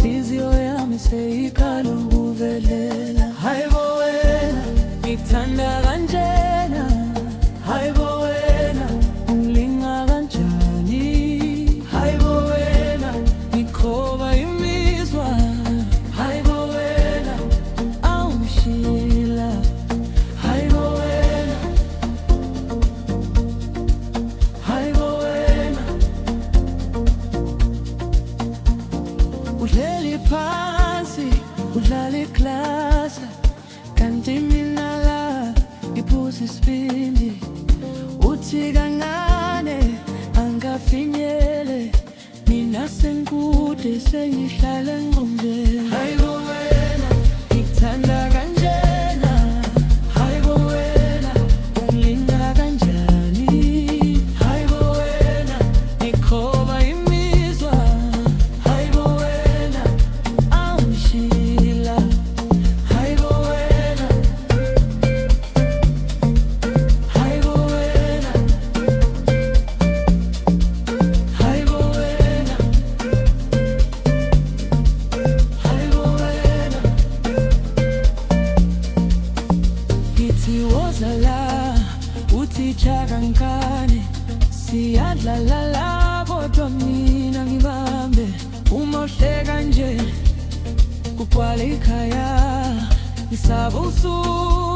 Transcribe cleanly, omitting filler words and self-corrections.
inhliziyo yami seyikhala ukuvelela. Hayibo wena ngithanda kanjena, hayibo wena ungilinga kanjani, hayibo wena ngikhoba imizwa, hayibo wena awungishila, hayibo wena, hayibo wena. Udleli phansi udlala iklasa, kanti mina la iphuza isibindi. Uthi kancane angafinyele, mina sengikude sengihlala engqondweni. Hayibo wena ngikuthanda kanjena, hayibo wena ungilinga kanjani, hayibo wena ngikhoba imizwa, hayibo wena awungishila, hayibo wena, hayibo wena, hayibo wena, hayibo wena. Ngithi wozala uthi chakankane, siyadlala la kodwa mina ngibambe. Uma uhleka nje kugcwala ikhaya, ngisaba usuku